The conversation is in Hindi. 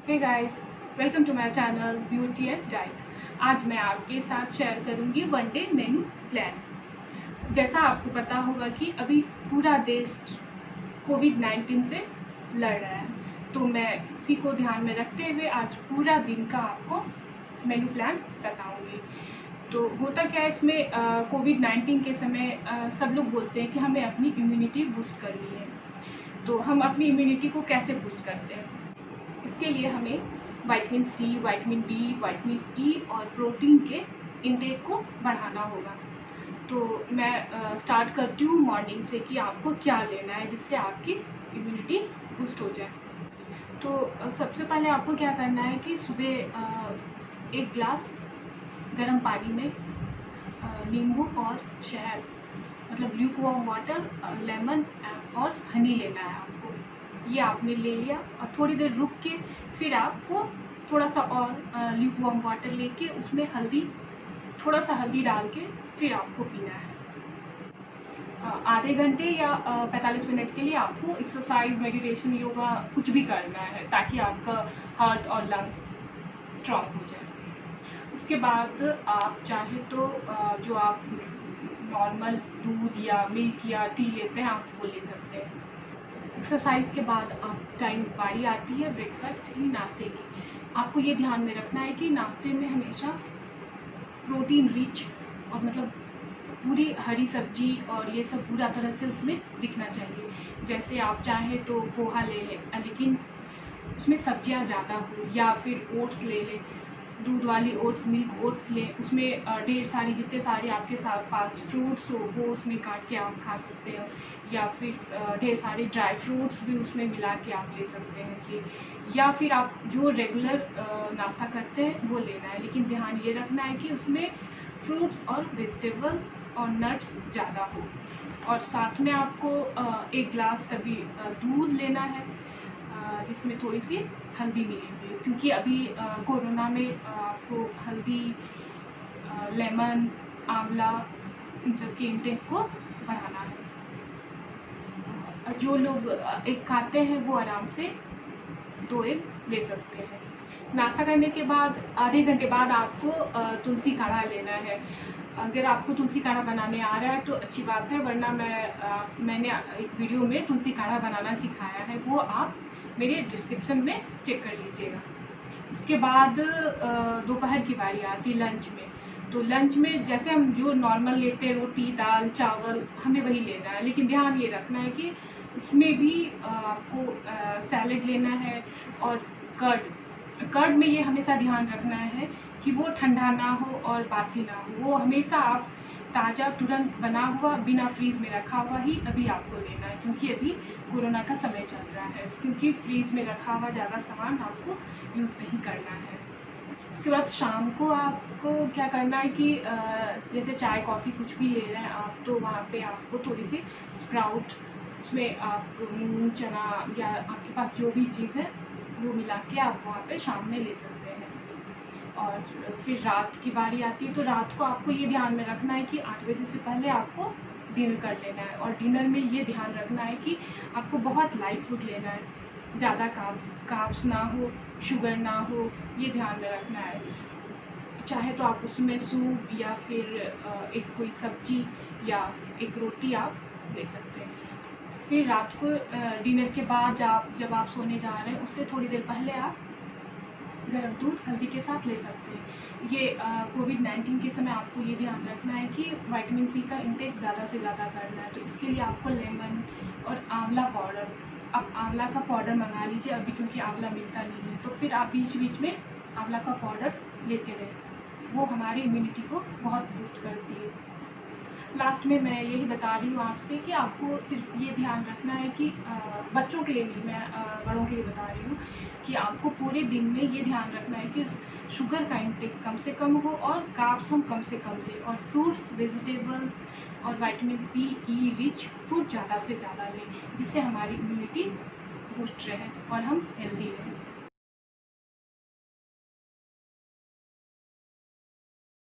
Hey guys, welcome to my channel beauty and diet. आज मैं आपके साथ शेयर करूंगी वन डे मेन्यू प्लान। जैसा आपको पता होगा कि अभी पूरा देश कोविड-19 से लड़ रहा है, तो मैं इसी को ध्यान में रखते हुए आज पूरा दिन का आपको मेन्यू प्लान बताऊंगी। तो होता क्या है इसमें, कोविड-19 के समय सब लोग बोलते हैं कि हमें अपनी इम्यूनिटी बूस्ट करनी है। तो हम अपनी इम्यूनिटी को कैसे बूस्ट करते हैं? इसके लिए हमें vitamin C, vitamin D, vitamin E और प्रोटीन के इंटेक को बढ़ाना होगा। तो मैं स्टार्ट करती हूँ मॉर्निंग से कि आपको क्या लेना है जिससे आपकी इम्यूनिटी बूस्ट हो जाए। तो सबसे पहले आपको क्या करना है कि सुबह एक ग्लास गर्म पानी में नींबू और शहद, मतलब ल्यूकवार्म वाटर, लेमन और हनी लेना है आपको। ये आपने ले लिया और थोड़ी देर रुक के फिर आपको थोड़ा सा और ल्यूकवार्म वाटर लेके उसमें थोड़ा सा हल्दी डाल के फिर आपको पीना है। आधे घंटे या 45 मिनट के लिए आपको एक्सरसाइज, मेडिटेशन, योगा कुछ भी करना है ताकि आपका हार्ट और लंग्स स्ट्रॉन्ग हो जाए। उसके बाद आप चाहे तो जो आप नॉर्मल दूध या मिल्क या टी लेते हैं आप वो ले सकते हैं। एक्सरसाइज के बाद बारी आती है ब्रेकफास्ट ही नाश्ते की। आपको ये ध्यान में रखना है कि नाश्ते में हमेशा प्रोटीन रिच और मतलब पूरी हरी सब्जी और ये सब पूरा तरह से उसमें दिखना चाहिए। जैसे आप चाहें तो पोहा ले लें लेकिन उसमें सब्जियां ज़्यादा हो, या फिर ओट्स ले लें, दूध वाली ओट्स, मिल्क ओट्स लें। उसमें ढेर सारी जितने सारे आपके पास फ्रूट्स हो वो उसमें काट के आप खा सकते हो, या फिर ढेर सारे ड्राई फ्रूट्स भी उसमें मिला के आप ले सकते हैं कि, या फिर आप जो रेगुलर नाश्ता करते हैं वो लेना है। लेकिन ध्यान ये रखना है कि उसमें फ्रूट्स और वेजिटेबल्स और नट्स ज़्यादा हो। और साथ में आपको एक गिलास तभी दूध लेना है जिसमें थोड़ी सी हल्दी मिलेगी, क्योंकि अभी कोरोना में आपको हल्दी, लेमन, आंवला इन सब के इंटेक को बढ़ाना है। जो लोग एग खाते हैं वो आराम से 2 एग ले सकते हैं। नाश्ता करने के बाद आधे घंटे बाद आपको तुलसी काढ़ा लेना है। अगर आपको तुलसी काढ़ा बनाने आ रहा है तो अच्छी बात है, वरना मैंने एक वीडियो में तुलसी काढ़ा बनाना सिखाया है, वो आप मेरे डिस्क्रिप्शन में चेक कर लीजिएगा। उसके बाद दोपहर की बारी आती लंच में। तो लंच में जैसे हम जो नॉर्मल लेते हैं रोटी, दाल, चावल, हमें वही लेना है। लेकिन ध्यान ये रखना है कि उसमें भी आपको सैलेड लेना है और कर्ड में ये हमेशा ध्यान रखना है कि वो ठंडा ना हो और बासी ना हो। वो हमेशा आप ताज़ा, तुरंत बना हुआ, बिना फ्रीज़ में रखा हुआ ही अभी आपको लेना है, क्योंकि अभी कोरोना का समय चल रहा है। क्योंकि फ्रीज़ में रखा हुआ ज़्यादा सामान आपको यूज़ नहीं करना है। उसके बाद शाम को आपको क्या करना है कि जैसे चाय, कॉफ़ी कुछ भी ले रहे हैं आप, तो वहाँ पे आपको थोड़ी सी स्प्राउट, उसमें आप मूंग, चना या आपके पास जो भी चीज़ है वो मिला के आप वहाँ पे शाम में ले सकते हैं। और फिर रात की बारी आती है, तो रात को आपको ये ध्यान में रखना है कि 8 बजे से पहले आपको डिनर कर लेना है। और डिनर में ये ध्यान रखना है कि आपको बहुत लाइट फूड लेना है, ज़्यादा कार्ब्स ना हो, शुगर ना हो, ये ध्यान में रखना है। चाहे तो आप उसमें सूप या फिर एक कोई सब्जी या एक रोटी आप ले सकते हैं। फिर रात को डिनर के बाद जब आप सोने जा रहे हैं उससे थोड़ी देर पहले आप गर्म दूध हल्दी के साथ ले सकते हैं। ये कोविड-19 के समय आपको ये ध्यान रखना है कि विटामिन सी का इंटेक ज़्यादा से ज़्यादा करना है। तो इसके लिए आपको लेमन और आंवला पाउडर, आप आंवला का पाउडर मंगा लीजिए अभी, क्योंकि आंवला मिलता नहीं है। तो फिर आप बीच बीच में आंवला का पाउडर लेते रहें, वो हमारी इम्यूनिटी को बहुत बूस्ट करती है। लास्ट में मैं यही बता रही हूँ आपसे कि आपको सिर्फ ये ध्यान रखना है कि बच्चों के लिए नहीं, मैं बड़ों के लिए बता रही हूँ कि आपको पूरे दिन में ये ध्यान रखना है कि शुगर का इंटेक कम से कम हो और कार्ब्स हम कम से कम लें, और फ्रूट्स, वेजिटेबल्स और vitamin C, E rich food ज़्यादा से ज़्यादा लें, जिससे हमारी इम्यूनिटी बूस्ट रहे और हम हेल्दी रहें।